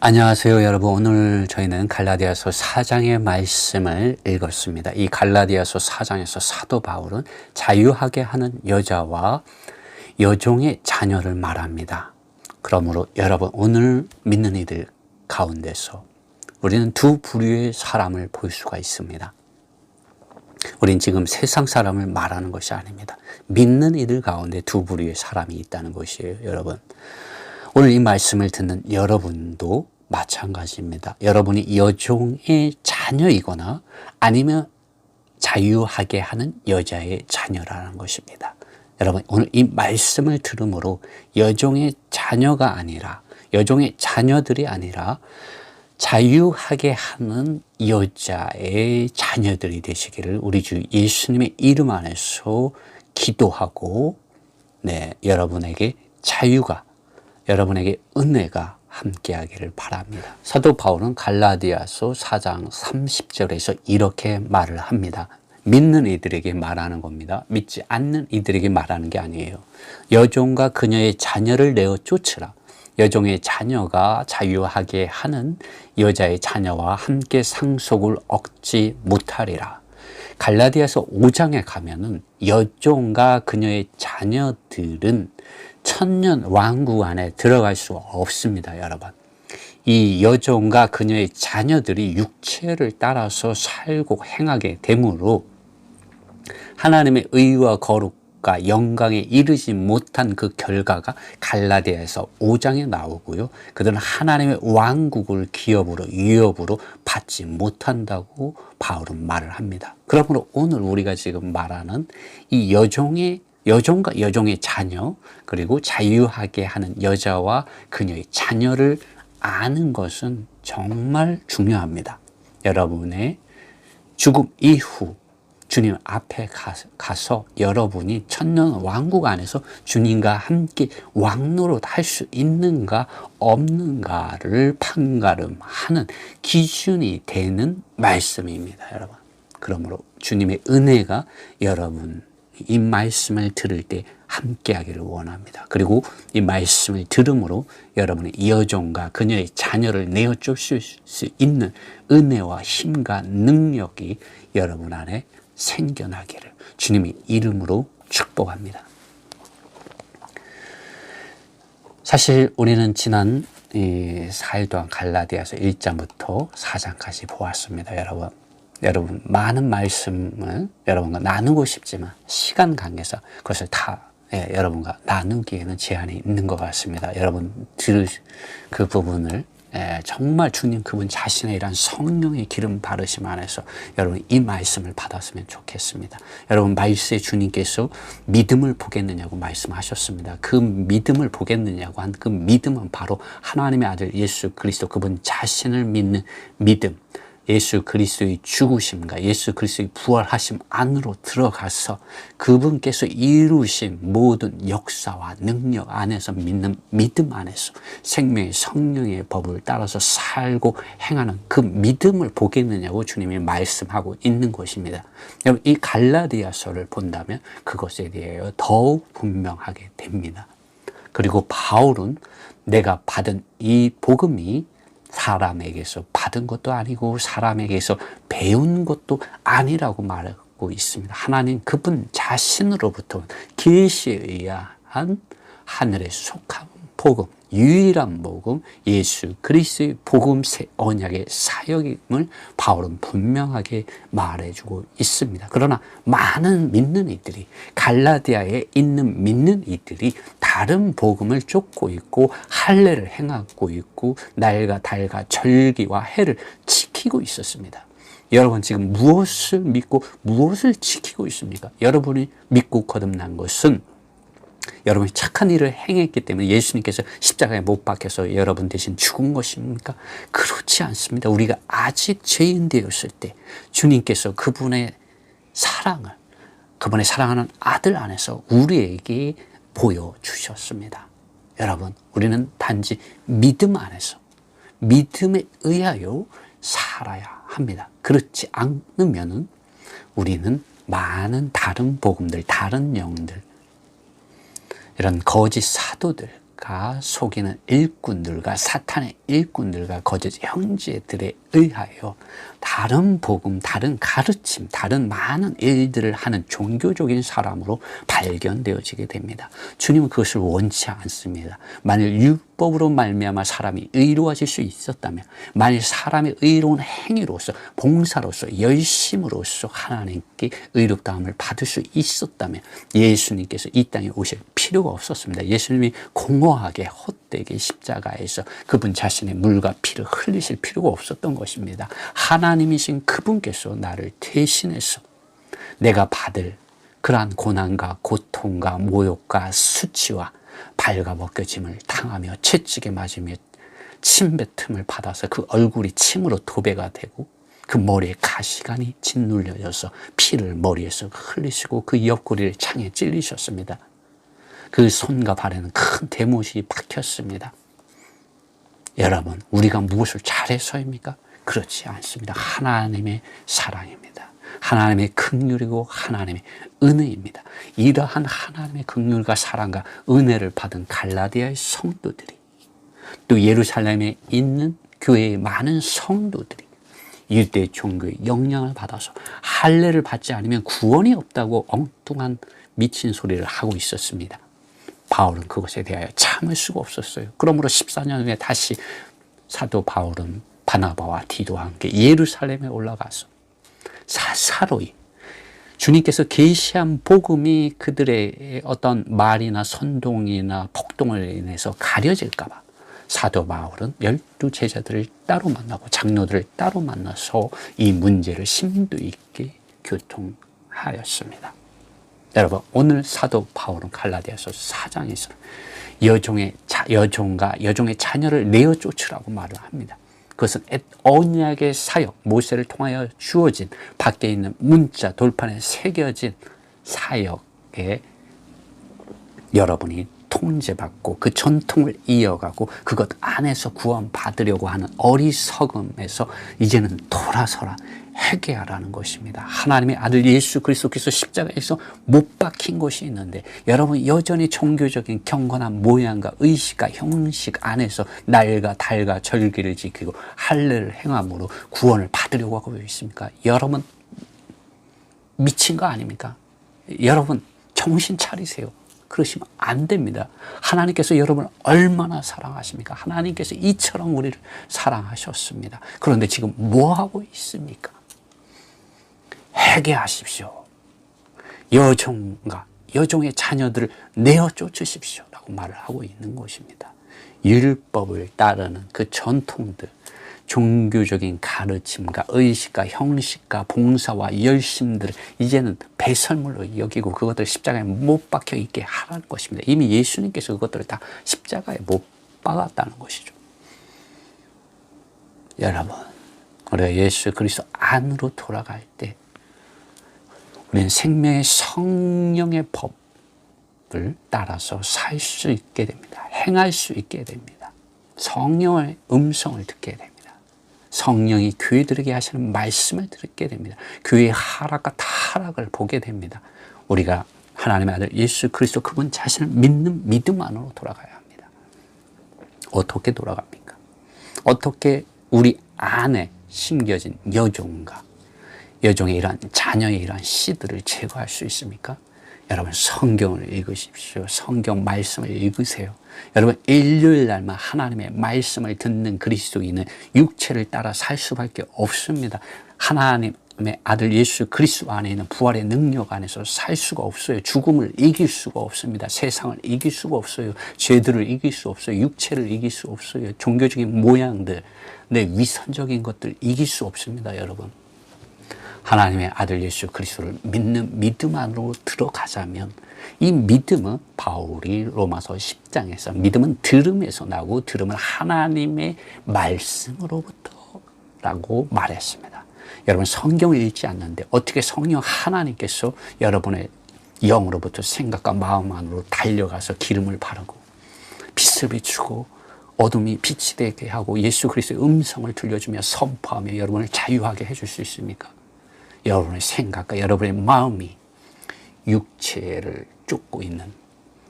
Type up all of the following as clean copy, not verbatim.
안녕하세요 여러분. 오늘 저희는 갈라디아서 4장의 말씀을 읽었습니다. 이 갈라디아서 4장에서 사도 바울은 자유하게 하는 여자와 여종의 자녀를 말합니다. 그러므로 여러분, 오늘 믿는 이들 가운데서 우리는 두 부류의 사람을 볼 수가 있습니다. 우린 지금 세상 사람을 말하는 것이 아닙니다. 믿는 이들 가운데 두 부류의 사람이 있다는 것이에요. 여러분, 오늘 이 말씀을 듣는 여러분도 마찬가지입니다. 여러분이 여종의 자녀이거나 아니면 자유하게 하는 여자의 자녀라는 것입니다. 여러분, 오늘 이 말씀을 들음으로 여종의 자녀가 아니라, 여종의 자녀들이 아니라 자유하게 하는 여자의 자녀들이 되시기를 우리 주 예수님의 이름 안에서 기도하고, 여러분에게 자유가, 여러분에게 은혜가 함께하기를 바랍니다. 사도 바울은 갈라디아서 4장 30절에서 이렇게 말을 합니다. 믿는 이들에게 말하는 겁니다. 믿지 않는 이들에게 말하는 게 아니에요. 여종과 그녀의 자녀를 내어 쫓으라. 여종의 자녀가 자유하게 하는 여자의 자녀와 함께 상속을 얻지 못하리라. 갈라디아서 5장에 가면은 여종과 그녀의 자녀들은 천년 왕국 안에 들어갈 수 없습니다, 여러분. 이 여종과 그녀의 자녀들이 육체를 따라서 살고 행하게 되므로 하나님의 의와 거룩과 영광에 이르지 못한 그 결과가 갈라디아에서 5장에 나오고요. 그들은 하나님의 왕국을 기업으로, 위협으로 받지 못한다고 바울은 말을 합니다. 그러므로 오늘 우리가 지금 말하는 이 여종과 여종의 자녀, 그리고 자유하게 하는 여자와 그녀의 자녀를 아는 것은 정말 중요합니다. 여러분의 죽음 이후 주님 앞에 가서 여러분이 천년 왕국 안에서 주님과 함께 왕노릇 할 수 있는가 없는가를 판가름하는 기준이 되는 말씀입니다, 여러분. 그러므로 주님의 은혜가 여러분 이 말씀을 들을 때 함께하기를 원합니다. 그리고 이 말씀을 들음으로 여러분의 여종과 그녀의 자녀를 내어 쫓을 수 있는 은혜와 힘과 능력이 여러분 안에 생겨나기를 주님의 이름으로 축복합니다. 사실 우리는 지난 4일 동안 갈라디아서 1장부터 4장까지 보았습니다, 여러분, 많은 말씀을 여러분과 나누고 싶지만 시간 관계상 그것을 다 여러분과 나누기에는 제한이 있는 것 같습니다. 여러분 들을 그 부분을 정말 주님 그분 자신의 이런 성령의 기름 바르심 안에서 여러분 이 말씀을 받았으면 좋겠습니다. 여러분, 말씀에 주님께서 믿음을 보겠느냐고 말씀하셨습니다. 그 믿음을 보겠느냐고 한 그 믿음은 바로 하나님의 아들 예수 그리스도 그분 자신을 믿는 믿음, 예수 그리스도의 죽으심과 예수 그리스도의 부활하심 안으로 들어가서 그분께서 이루신 모든 역사와 능력 안에서 믿는 믿음 안에서 생명의 성령의 법을 따라서 살고 행하는 그 믿음을 보겠느냐고 주님이 말씀하고 있는 것입니다. 여러분, 이 갈라디아서를 본다면 그것에 대하여 더욱 분명하게 됩니다. 그리고 바울은 내가 받은 이 복음이 사람에게서 받은 것도 아니고 사람에게서 배운 것도 아니라고 말하고 있습니다. 하나님 그분 자신으로부터 계시에 의한 하늘에 속한 복음, 유일한 복음, 예수 그리스도의 복음 새 언약의 사역임을 바울은 분명하게 말해주고 있습니다. 그러나 많은 믿는 이들이, 갈라디아에 있는 믿는 이들이 다른 복음을 쫓고 있고 할례를 행하고 있고 날과 달과 절기와 해를 지키고 있었습니다. 여러분 지금 무엇을 믿고 무엇을 지키고 있습니까? 여러분이 믿고 거듭난 것은 여러분이 착한 일을 행했기 때문에 예수님께서 십자가에 못 박혀서 여러분 대신 죽은 것입니까? 그렇지 않습니다. 우리가 아직 죄인 되었을 때 주님께서 그분의 사랑을, 그분의 사랑하는 아들 안에서 우리에게 보여주셨습니다. 여러분, 우리는 단지 믿음 안에서 믿음에 의하여 살아야 합니다. 그렇지 않으면 우리는 많은 다른 복음들, 다른 영들, 이런 거짓 사도들, 속이는 일꾼들과 사탄의 일꾼들과 거짓 형제들에 의하여 다른 복음, 다른 가르침, 다른 많은 일들을 하는 종교적인 사람으로 발견되어지게 됩니다. 주님은 그것을 원치 않습니다. 만일 율법으로 말미암아 사람이 의로워질 수 있었다면, 만일 사람의 의로운 행위로서, 봉사로서, 열심으로서 하나님께 의롭다함을 받을 수 있었다면 예수님께서 이 땅에 오실 필요가 없었습니다. 예수님이 공허하게 헛되게 십자가에서 그분 자신의 물과 피를 흘리실 필요가 없었던 것입니다. 하나님이신 그분께서 나를 대신해서 내가 받을 그러한 고난과 고통과 모욕과 수치와 발가벗겨짐을 당하며 채찍에 맞으며 침뱉음을 받아서 그 얼굴이 침으로 도배가 되고 그 머리에 가시관이 짓눌려져서 피를 머리에서 흘리시고 그 옆구리를 창에 찔리셨습니다. 그 손과 발에는 큰 대못이 박혔습니다. 여러분, 우리가 무엇을 잘해서입니까? 그렇지 않습니다. 하나님의 사랑입니다. 하나님의 긍휼이고 하나님의 은혜입니다. 이러한 하나님의 긍휼과 사랑과 은혜를 받은 갈라디아의 성도들이, 또 예루살렘에 있는 교회의 많은 성도들이 일대 종교의 영향을 받아서 할례를 받지 않으면 구원이 없다고 엉뚱한 미친 소리를 하고 있었습니다. 바울은 그것에 대하여 참을 수가 없었어요. 그러므로 14년 후에 다시 사도 바울은 바나바와 디도와 함께 예루살렘에 올라가서 사사로이 주님께서 계시한 복음이 그들의 어떤 말이나 선동이나 폭동을 인해서 가려질까 봐 사도 바울은 12 제자들을 따로 만나고 장로들을 따로 만나서 이 문제를 심도 있게 교통하였습니다. 여러분, 오늘 사도 바울은 갈라디아서 4장에서 여종과 여종의 자녀를 내어 쫓으라고 말을 합니다. 그것은 언약의 사역, 모세를 통하여 주어진 밖에 있는 문자 돌판에 새겨진 사역에 여러분이 통제받고 그 전통을 이어가고 그것 안에서 구원받으려고 하는 어리석음에서 이제는 돌아서라, 회개하라는 것입니다. 하나님의 아들 예수 그리스도께서 십자가에서 못 박힌 것이 있는데 여러분 여전히 종교적인 경건한 모양과 의식과 형식 안에서 날과 달과 절기를 지키고 할례를 행함으로 구원을 받으려고 하고 있습니까? 여러분 미친 거 아닙니까? 여러분 정신 차리세요. 그러시면 안 됩니다. 하나님께서 여러분을 얼마나 사랑하십니까? 하나님께서 이처럼 우리를 사랑하셨습니다. 그런데 지금 뭐 하고 있습니까? 회개하십시오. 여종과 여종의 자녀들을 내어 쫓으십시오 라고 말을 하고 있는 것입니다. 율법을 따르는 그 전통들, 종교적인 가르침과 의식과 형식과 봉사와 열심들을 이제는 배설물로 여기고 그것들 십자가에 못 박혀 있게 하라는 것입니다. 이미 예수님께서 그것들을 다 십자가에 못 박았다는 것이죠. 여러분, 우리가 예수 그리스도 안으로 돌아갈 때 우리는 생명의 성령의 법을 따라서 살 수 있게 됩니다. 행할 수 있게 됩니다. 성령의 음성을 듣게 됩니다. 성령이 교회들에게 하시는 말씀을 듣게 됩니다. 교회의 하락과 타락을 보게 됩니다. 우리가 하나님의 아들 예수 그리스도 그분 자신을 믿는 믿음 안으로 돌아가야 합니다. 어떻게 돌아갑니까? 어떻게 우리 안에 심겨진 여종과 여종의 이러한 자녀의 이러한 씨들을 제거할 수 있습니까? 여러분 성경을 읽으십시오. 성경 말씀을 읽으세요. 여러분 일요일 날만 하나님의 말씀을 듣는 그리스도인은 육체를 따라 살 수밖에 없습니다. 하나님의 아들 예수 그리스도 안에 있는 부활의 능력 안에서 살 수가 없어요. 죽음을 이길 수가 없습니다. 세상을 이길 수가 없어요. 죄들을 이길 수 없어요. 육체를 이길 수 없어요. 종교적인 모양들, 내 위선적인 것들 이길 수 없습니다. 여러분 하나님의 아들 예수 그리스도를 믿는 믿음 안으로 들어가자면 이 믿음은 바울이 로마서 10장에서 믿음은 들음에서 나고 들음은 하나님의 말씀으로부터라고 말했습니다. 여러분 성경을 읽지 않는데 어떻게 성령 하나님께서 여러분의 영으로부터 생각과 마음 안으로 달려가서 기름을 바르고 빛을 비추고 어둠이 빛이 되게 하고 예수 그리스도의 음성을 들려주며 선포하며 여러분을 자유하게 해줄 수 있습니까? 여러분의 생각과 여러분의 마음이 육체를 쫓고 있는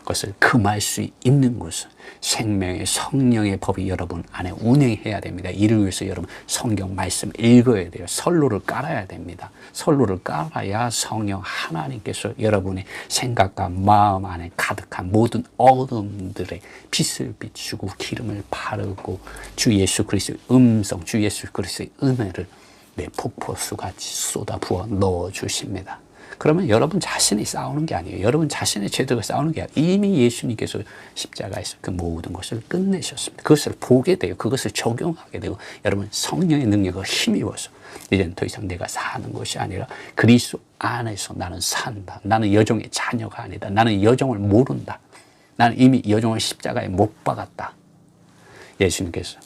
것을 금할 수 있는 것은 생명의 성령의 법이 여러분 안에 운행해야 됩니다. 이를 위해서 여러분 성경 말씀 읽어야 돼요. 선로를 깔아야 됩니다. 선로를 깔아야 성령 하나님께서 여러분의 생각과 마음 안에 가득한 모든 어둠들의 빛을 비추고 기름을 바르고 주 예수 그리스도의 음성, 주 예수 그리스도의 은혜를 내 폭포수같이 쏟아 부어 넣어주십니다. 그러면 여러분 자신이 싸우는 게 아니에요. 여러분 자신의 죄들과 싸우는 게 아니에요. 이미 예수님께서 십자가에서 그 모든 것을 끝내셨습니다. 그것을 보게 돼요. 그것을 적용하게 되고 여러분 성령의 능력을 힘입어서 이제는 더 이상 내가 사는 것이 아니라 그리스도 안에서 나는 산다. 나는 여종의 자녀가 아니다. 나는 여종을 모른다. 나는 이미 여종을 십자가에 못 박았다. 예수님께서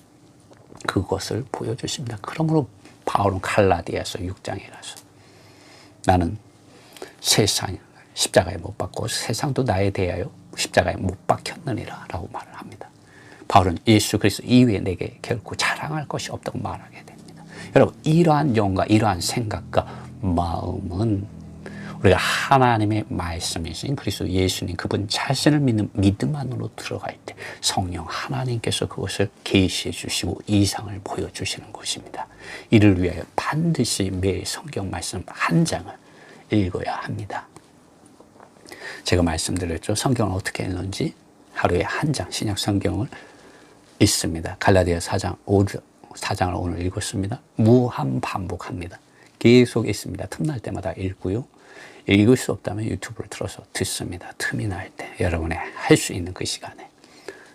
그것을 보여주십니다. 그러므로 바울은 갈라디아서 6장에 가서 나는 세상 십자가에 못 박고 세상도 나에 대하여 십자가에 못 박혔느니라 라고 말을 합니다. 바울은 예수 그리스도 이외에 내게 결코 자랑할 것이 없다고 말하게 됩니다. 여러분 이러한 영과 이러한 생각과 마음은 우리가 하나님의 말씀이신 그리스도 예수님 그분 자신을 믿는 믿음 안으로 들어갈 때 성령 하나님께서 그것을 계시해 주시고 이상을 보여주시는 것입니다. 이를 위하여 반드시 매일 성경 말씀 한 장을 읽어야 합니다. 제가 말씀드렸죠. 성경을 어떻게 읽는지 하루에 한 장 신약 성경을 읽습니다. 갈라디아 4장을 오늘 읽었습니다. 무한 반복합니다. 계속 읽습니다. 틈날 때마다 읽고요. 읽을 수 없다면 유튜브를 틀어서 듣습니다. 틈이 날 때 여러분의 할 수 있는 그 시간에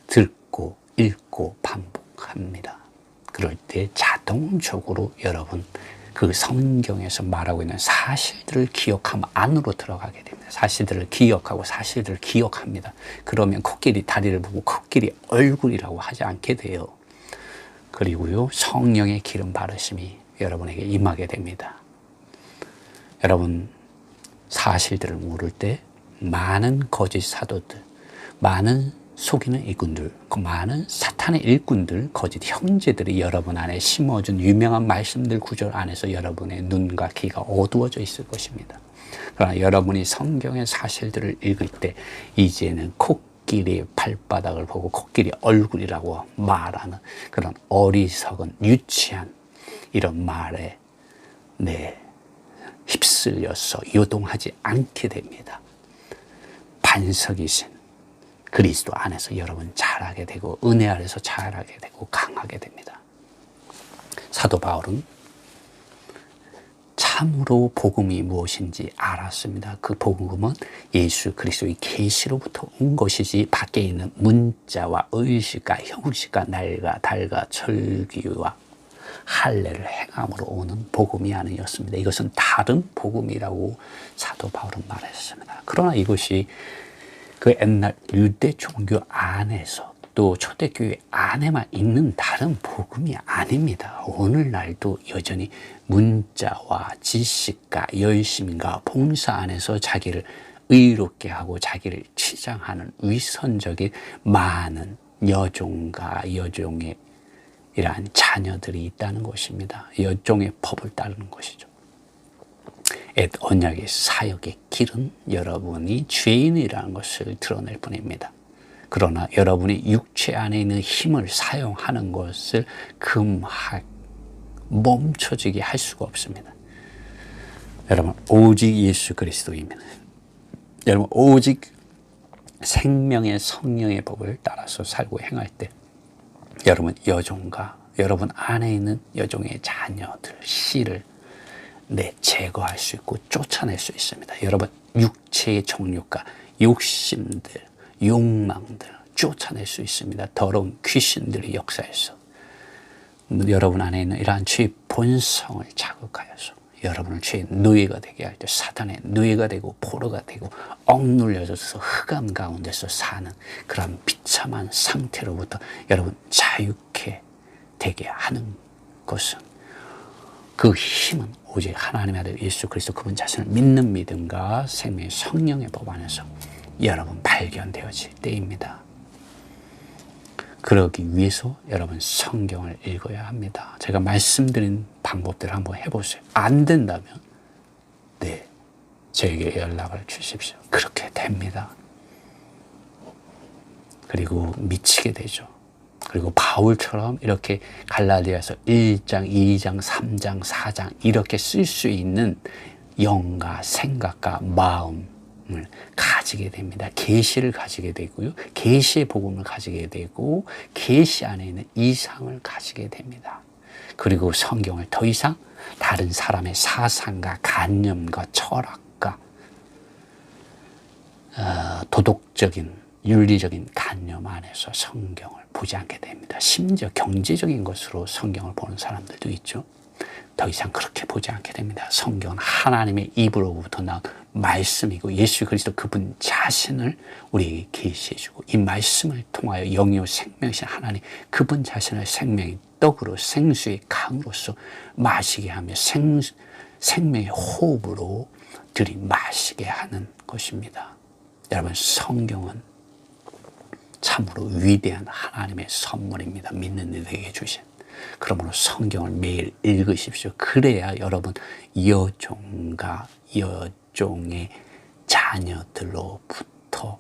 듣고 읽고 반복합니다. 그럴 때 자동적으로 여러분 그 성경에서 말하고 있는 사실들을 기억하면 안으로 들어가게 됩니다. 사실들을 기억하고 사실들을 기억합니다. 그러면 코끼리 다리를 보고 코끼리 얼굴이라고 하지 않게 돼요. 그리고요 성령의 기름 바르심이 여러분에게 임하게 됩니다. 여러분 사실들을 모를 때 많은 거짓 사도들, 많은 속이는 일꾼들, 그 많은 사탄의 일꾼들, 거짓 형제들이 여러분 안에 심어준 유명한 말씀들 구절 안에서 여러분의 눈과 귀가 어두워져 있을 것입니다. 그러나 여러분이 성경의 사실들을 읽을 때 이제는 코끼리의 발바닥을 보고 코끼리 얼굴이라고 말하는 그런 어리석은 유치한 이런 말에 휩쓸려서 요동하지 않게 됩니다. 반석이신 그리스도 안에서 여러분 자라게 되고 은혜 아래서 자라게 되고 강하게 됩니다. 사도 바울은 참으로 복음이 무엇인지 알았습니다. 그 복음은 예수 그리스도의 계시로부터 온 것이지 밖에 있는 문자와 의식과 형식과 날과 달과 절기와 할례를 행함으로 오는 복음이 아니었습니다. 이것은 다른 복음이라고 사도 바울은 말했습니다. 그러나 이것이 그 옛날 유대 종교 안에서 또 초대교회 안에만 있는 다른 복음이 아닙니다. 오늘날도 여전히 문자와 지식과 열심과 봉사 안에서 자기를 의롭게 하고 자기를 치장하는 위선적인 많은 여종과 여종의 이러한 자녀들이 있다는 것입니다. 여종의 법을 따르는 것이죠. 옛 언약의 사역의 길은 여러분이 죄인이라는 것을 드러낼 뿐입니다. 그러나 여러분이 육체 안에 있는 힘을 사용하는 것을 멈춰지게 할 수가 없습니다. 여러분 오직 예수 그리스도입니다. 여러분 오직 생명의 성령의 법을 따라서 살고 행할 때 여러분 여종과 여러분 안에 있는 여종의 자녀들 씨를 제거할 수 있고 쫓아낼 수 있습니다. 여러분 육체의 정욕과 욕심들, 욕망들 쫓아낼 수 있습니다. 더러운 귀신들의 역사에서 여러분 안에 있는 이러한 죄의 본성을 자극하여서 여러분을 죄의 노예가 되게 할 때 사탄의 노예가 되고 포로가 되고 억눌려져서 흑암 가운데서 사는 그런 비참한 상태로부터 여러분 자유케 되게 하는 것은 그 힘은 오직 하나님의 아들 예수 그리스도 그분 자신을 믿는 믿음과 생명의 성령의 법 안에서 여러분 발견되어질 때입니다. 그러기 위해서 여러분 성경을 읽어야 합니다. 제가 말씀드린 방법대로 한번 해보세요. 안 된다면 저에게 연락을 주십시오. 그렇게 됩니다. 그리고 미치게 되죠. 그리고 바울처럼 이렇게 갈라디아서 1장, 2장, 3장, 4장 이렇게 쓸 수 있는 영과 생각과 마음을 가지게 됩니다. 계시를 가지게 되고요. 계시의 복음을 가지게 되고 계시 안에 있는 이상을 가지게 됩니다. 그리고 성경을 더 이상 다른 사람의 사상과 관념과 철학과 도덕적인 윤리적인 관념 안에서 성경을 보지 않게 됩니다. 심지어 경제적인 것으로 성경을 보는 사람들도 있죠. 더 이상 그렇게 보지 않게 됩니다. 성경은 하나님의 입으로부터 나온 말씀이고 예수 그리스도 그분 자신을 우리에게 계시해 주고 이 말씀을 통하여 영이요 생명이신 하나님 그분 자신을 생명의 떡으로 생수의 강으로서 마시게 하며 생명의 호흡으로 들이마시게 하는 것입니다. 여러분 성경은 참으로 위대한 하나님의 선물입니다. 믿는 이들에게 주신. 그러므로 성경을 매일 읽으십시오. 그래야 여러분 여종과 여종의 자녀들로부터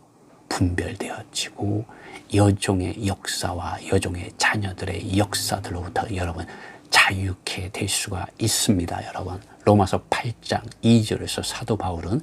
분별되어지고 여종의 역사와 여종의 자녀들의 역사들로부터 여러분 자유케 될 수가 있습니다. 여러분 로마서 8장 2절에서 사도 바울은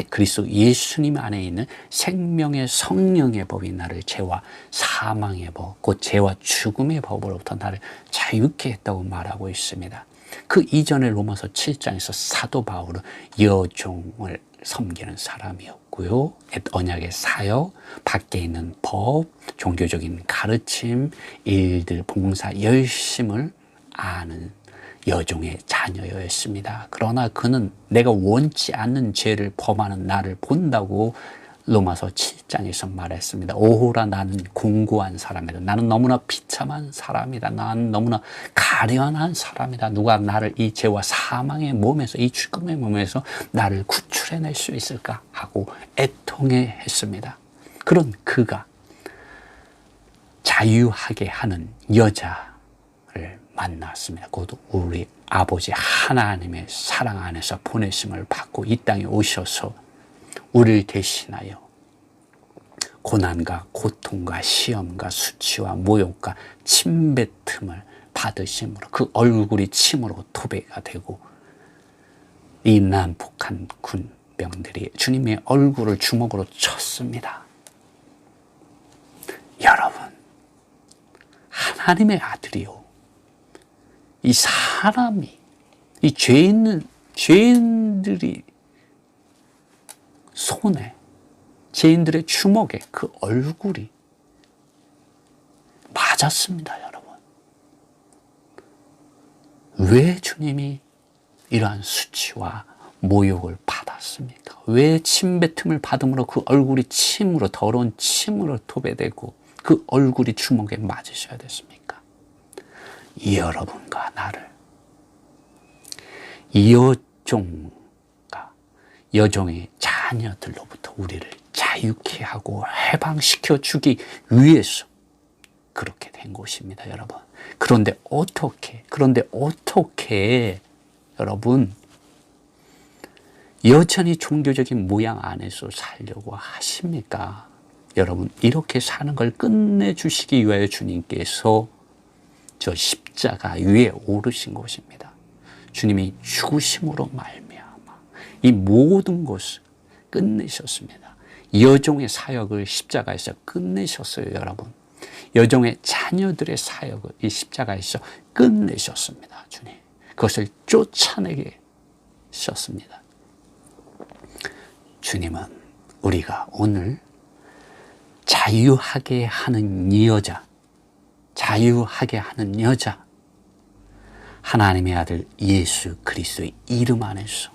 그리스도 예수님 안에 있는 생명의 성령의 법이 나를 죄와 사망의 법, 곧 죄와 죽음의 법으로부터 나를 자유케 했다고 말하고 있습니다. 그 이전에 로마서 7장에서 사도 바울은 여종을 섬기는 사람이었고요. 언약의 사역, 밖에 있는 법, 종교적인 가르침, 일들, 봉사, 열심을 아는 여종의 자녀였습니다. 그러나 그는 내가 원치 않는 죄를 범하는 나를 본다고 로마서 7장에서 말했습니다. 오호라 나는 공고한 사람이다. 나는 너무나 비참한 사람이다. 나는 너무나 가련한 사람이다. 누가 나를 이 죄와 사망의 몸에서 이 죽음의 몸에서 나를 구출해낼 수 있을까 하고 애통해 했습니다. 그런 그가 자유하게 하는 여자를 만났습니다. 곧 우리 아버지 하나님의 사랑 안에서 보내심을 받고 이 땅에 오셔서 우리를 대신하여 고난과 고통과 시험과 수치와 모욕과 침뱉음을 받으심으로 그 얼굴이 침으로 도배가 되고 이 난폭한 군병들이 주님의 얼굴을 주먹으로 쳤습니다. 여러분 하나님의 아들이요 이 사람이 이 죄인들이 손에 죄인들의 주먹에 그 얼굴이 맞았습니다. 여러분 왜 주님이 이러한 수치와 모욕을 받았습니까? 왜 침뱉음을 받음으로 그 얼굴이 침으로 더러운 침으로 도배되고 그 얼굴이 주먹에 맞으셔야 됐습니까? 여러분과 나를 여종의 자녀들로부터 우리를 자유케 하고 해방시켜 주기 위해서 그렇게 된 것입니다, 여러분. 그런데 어떻게 여러분 여전히 종교적인 모양 안에서 살려고 하십니까? 여러분 이렇게 사는 걸 끝내주시기 위하여 주님께서 저 십자가 위에 오르신 것입니다. 주님이 죽으심으로 말미암아 이 모든 것을 끝내셨습니다. 여종의 사역을 십자가에서 끝내셨어요, 여러분. 여종의 자녀들의 사역을 이 십자가에서 끝내셨습니다, 주님. 그것을 쫓아내게 하셨습니다. 주님은 우리가 오늘 자유하게 하는 여자, 하나님의 아들 예수 그리스도의 이름 안에서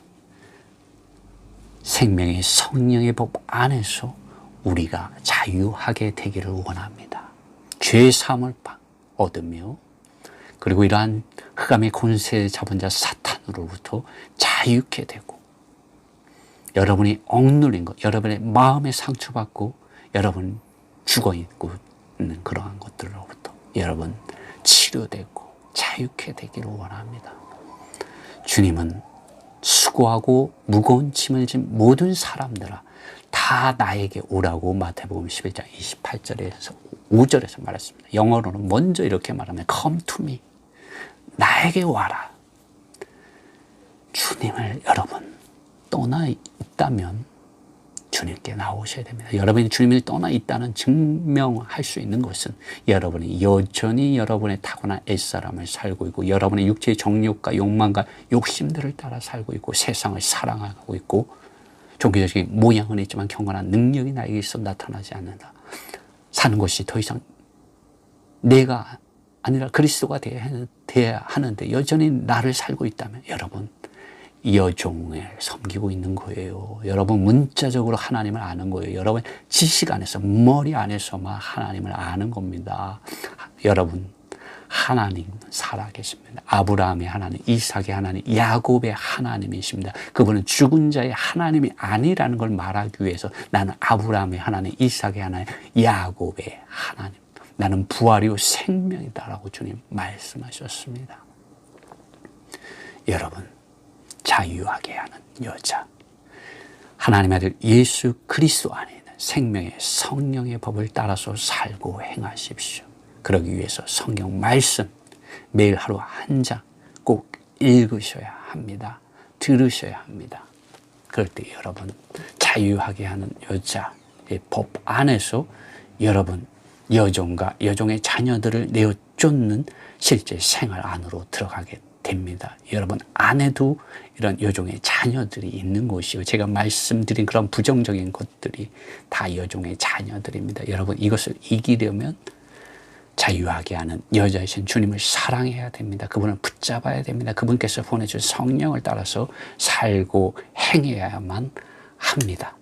생명의 성령의 법 안에서 우리가 자유하게 되기를 원합니다. 죄의 사함을 얻으며 그리고 이러한 흑암의 권세에 잡은 자 사탄으로부터 자유케 되고 여러분이 억눌린 것, 여러분의 마음에 상처받고 여러분 죽어있고 있는 그러한 것들로부터 여러분 치료되고 자유케 되기를 원합니다. 주님은 수고하고 무거운 짐을 진 모든 사람들아 다 다 나에게 오라고 마태복음 11장 28절에서 5절에서 말했습니다. 영어로는 먼저 이렇게 말하면 Come to me. 나에게 와라. 주님을 여러분 떠나 있다면 주님께 나오셔야 됩니다. 여러분이 주님을 떠나 있다는 증명할 수 있는 것은 여러분이 여전히 여러분의 타고난 옛사람을 살고 있고 여러분의 육체의 정욕과 욕망과 욕심들을 따라 살고 있고 세상을 사랑하고 있고 종교적인 모양은 있지만 경건한 능력이 나에게 있어 나타나지 않는다. 사는 것이 더 이상 내가 아니라 그리스도가 되어야 하는데 여전히 나를 살고 있다면 여러분 여종을 섬기고 있는 거예요. 여러분 문자적으로 하나님을 아는 거예요. 여러분 지식 안에서 머리 안에서만 하나님을 아는 겁니다. 여러분 하나님 살아계십니다. 아브라함의 하나님, 이삭의 하나님, 야곱의 하나님이십니다. 그분은 죽은 자의 하나님이 아니라는 걸 말하기 위해서 나는 아브라함의 하나님, 이삭의 하나님, 야곱의 하나님, 나는 부활이요 생명이다라고 주님 말씀하셨습니다. 여러분 자유하게 하는 여자, 하나님의 아들 예수 그리스도 안에 있는 생명의 성령의 법을 따라서 살고 행하십시오. 그러기 위해서 성경 말씀 매일 하루 한 장 꼭 읽으셔야 합니다. 들으셔야 합니다. 그럴 때 여러분 자유하게 하는 여자의 법 안에서 여러분 여종과 여종의 자녀들을 내어 쫓는 실제 생활 안으로 들어가게 됩니다. 여러분 안에도 이런 여종의 자녀들이 있는 곳이요. 제가 말씀드린 그런 부정적인 것들이 다 여종의 자녀들입니다. 여러분 이것을 이기려면 자유하게 하는 여자이신 주님을 사랑해야 됩니다. 그분을 붙잡아야 됩니다. 그분께서 보내준 성령을 따라서 살고 행해야만 합니다.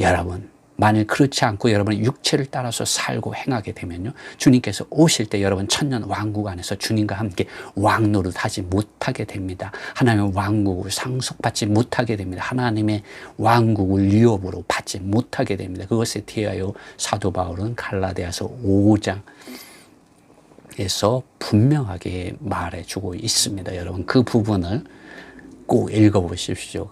여러분 만일 그렇지 않고 여러분의 육체를 따라서 살고 행하게 되면요 주님께서 오실 때 여러분 천년 왕국 안에서 주님과 함께 왕노릇 하지 못하게 됩니다. 하나님의 왕국을 상속받지 못하게 됩니다. 하나님의 왕국을 유업으로 받지 못하게 됩니다. 그것에 대하여 사도 바울은 갈라디아서 5장에서 분명하게 말해주고 있습니다. 여러분 그 부분을 꼭 읽어보십시오.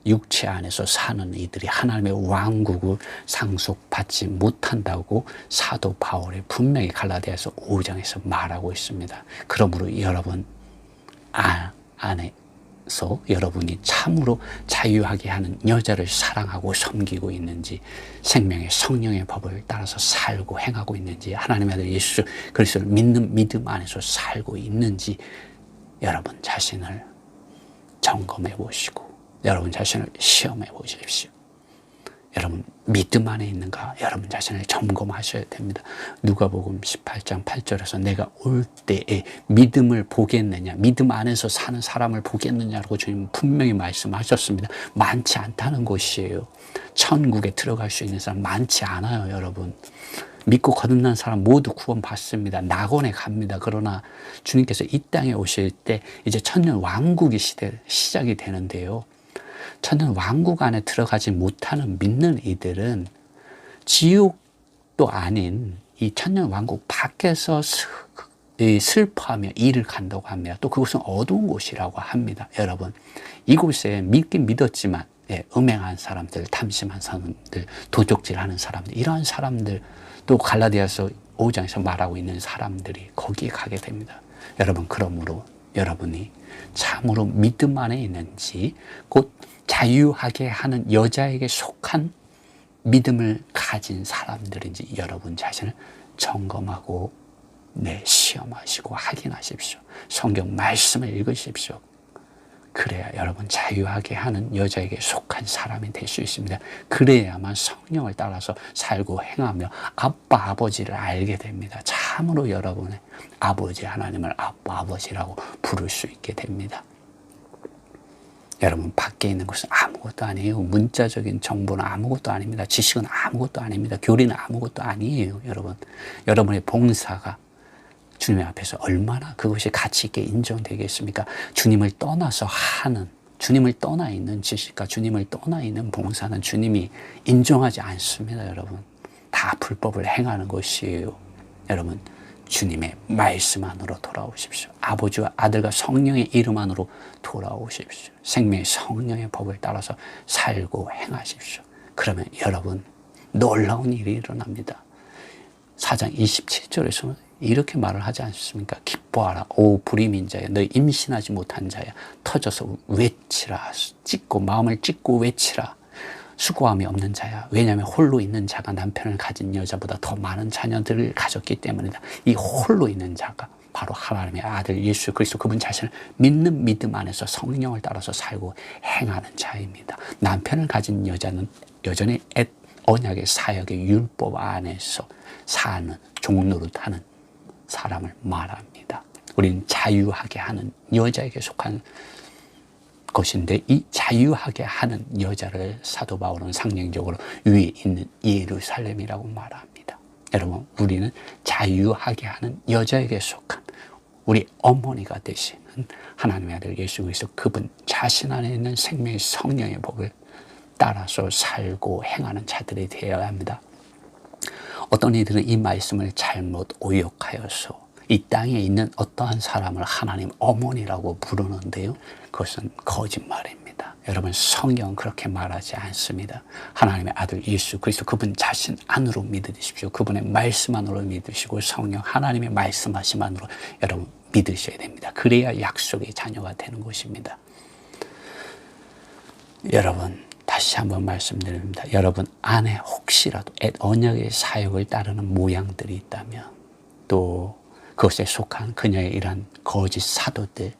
육체 안에서 사는 이들이 하나님의 왕국을 상속받지 못한다고 사도 바울이 분명히 갈라디아서 5장에서 말하고 있습니다. 그러므로 여러분 안에서 여러분이 참으로 자유하게 하는 여자를 사랑하고 섬기고 있는지 생명의 성령의 법을 따라서 살고 행하고 있는지 하나님의 아들 예수 그리스도를 믿는 믿음 안에서 살고 있는지 여러분 자신을 점검해 보시고 여러분 자신을 시험해 보십시오. 여러분 믿음 안에 있는가 여러분 자신을 점검하셔야 됩니다. 누가복음 18장 8절에서 내가 올 때에 믿음을 보겠느냐 믿음 안에서 사는 사람을 보겠느냐라고 주님 분명히 말씀하셨습니다. 많지 않다는 것이에요. 천국에 들어갈 수 있는 사람 많지 않아요. 여러분 믿고 거듭난 사람 모두 구원받습니다. 낙원에 갑니다. 그러나 주님께서 이 땅에 오실 때 이제 천년 왕국이 시작이 되는데요. 천년 왕국 안에 들어가지 못하는 믿는 이들은 지옥도 아닌 이 천년 왕국 밖에서 슬퍼하며 이를 간다고 합니다. 또 그곳은 어두운 곳이라고 합니다. 여러분 이곳에 믿긴 믿었지만 음행한 사람들, 탐심한 사람들, 도적질하는 사람들 이러한 사람들 또 갈라디아서 5장에서 말하고 있는 사람들이 거기에 가게 됩니다. 여러분 그러므로 여러분이 참으로 믿음 안에 있는지 곧 자유하게 하는 여자에게 속한 믿음을 가진 사람들인지 여러분 자신을 점검하고 시험하시고 확인하십시오. 성경 말씀을 읽으십시오. 그래야 여러분 자유하게 하는 여자에게 속한 사람이 될 수 있습니다. 그래야만 성령을 따라서 살고 행하며 아빠 아버지를 알게 됩니다. 참으로 여러분의 아버지 하나님을 아빠 아버지라고 부를 수 있게 됩니다. 여러분 밖에 있는 것은 아무것도 아니에요. 문자적인 정보는 아무것도 아닙니다. 지식은 아무것도 아닙니다. 교리는 아무것도 아니에요. 여러분 여러분의 봉사가 주님 앞에서 얼마나 그것이 가치 있게 인정되겠습니까? 주님을 떠나서 하는 주님을 떠나 있는 지식과 주님을 떠나 있는 봉사는 주님이 인정하지 않습니다. 여러분 다 불법을 행하는 것이에요. 여러분 주님의 말씀 안으로 돌아오십시오. 아버지와 아들과 성령의 이름 안으로 돌아오십시오. 생명의 성령의 법을 따라서 살고 행하십시오. 그러면 여러분 놀라운 일이 일어납니다. 4장 27절에서는 이렇게 말을 하지 않습니까? 기뻐하라 오 불임인 자야, 너 임신하지 못한 자야, 터져서 외치라, 마음을 찢고 외치라, 수고함이 없는 자야. 왜냐하면 홀로 있는 자가 남편을 가진 여자보다 더 많은 자녀들을 가졌기 때문이다. 이 홀로 있는 자가 바로 하나님의 아들 예수 그리스도, 그분 자신을 믿는 믿음 안에서 성령을 따라서 살고 행하는 자입니다. 남편을 가진 여자는 여전히 언약의 사역의 율법 안에서 사는 종노릇하는 사람을 말합니다. 우리는 자유하게 하는 여자에게 속한 것인데, 이 자유하게 하는 여자를 사도 바울은 상징적으로 위에 있는 예루살렘이라고 말합니다. 여러분, 우리는 자유하게 하는 여자에게 속한 우리 어머니가 되시는 하나님의 아들 예수 그리스도, 그분 자신 안에 있는 생명의 성령의 법을 따라서 살고 행하는 자들이 되어야 합니다. 어떤 이들은 이 말씀을 잘못 오역하여서 이 땅에 있는 어떠한 사람을 하나님 어머니라고 부르는데요, 그것은 거짓말입니다. 여러분, 성경은 그렇게 말하지 않습니다. 하나님의 아들 예수 그리스도, 그분 자신 안으로 믿으십시오. 그분의 말씀 안으로 믿으시고 성령 하나님의 말씀하심 안으로 여러분 믿으셔야 됩니다. 그래야 약속의 자녀가 되는 것입니다. 여러분, 다시 한번 말씀드립니다. 여러분 안에 혹시라도 언약의 사역을 따르는 모양들이 있다면, 또 그것에 속한 그녀의 이러한 거짓 사도들,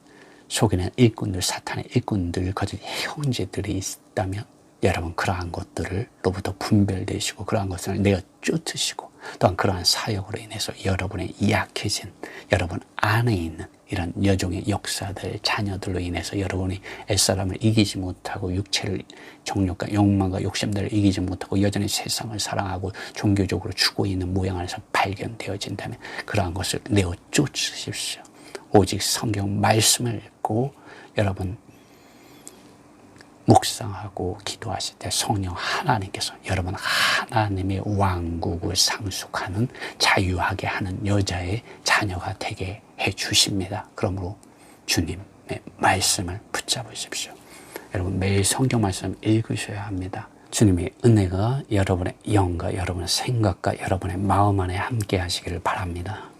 속이는 일꾼들, 사탄의 일꾼들, 거짓 형제들이 있다면, 여러분 그러한 것들로부터 분별되시고 그러한 것을 내어 쫓으시고, 또한 그러한 사역으로 인해서 여러분의 약해진 여러분 안에 있는 이런 여종의 역사들, 자녀들로 인해서 여러분이 옛사람을 이기지 못하고 육체를 정욕과 욕망과 욕심들을 이기지 못하고 여전히 세상을 사랑하고 종교적으로 죽어 있는 모양 안에서 발견되어진다면 그러한 것을 내어 쫓으십시오. 오직 성경 말씀을 읽고 여러분 묵상하고 기도하실 때 성령 하나님께서 여러분 하나님의 왕국을 상속하는 자유하게 하는 여자의 자녀가 되게 해 주십니다. 그러므로 주님의 말씀을 붙잡으십시오. 여러분 매일 성경 말씀 읽으셔야 합니다. 주님의 은혜가 여러분의 영과 여러분의 생각과 여러분의 마음 안에 함께 하시기를 바랍니다.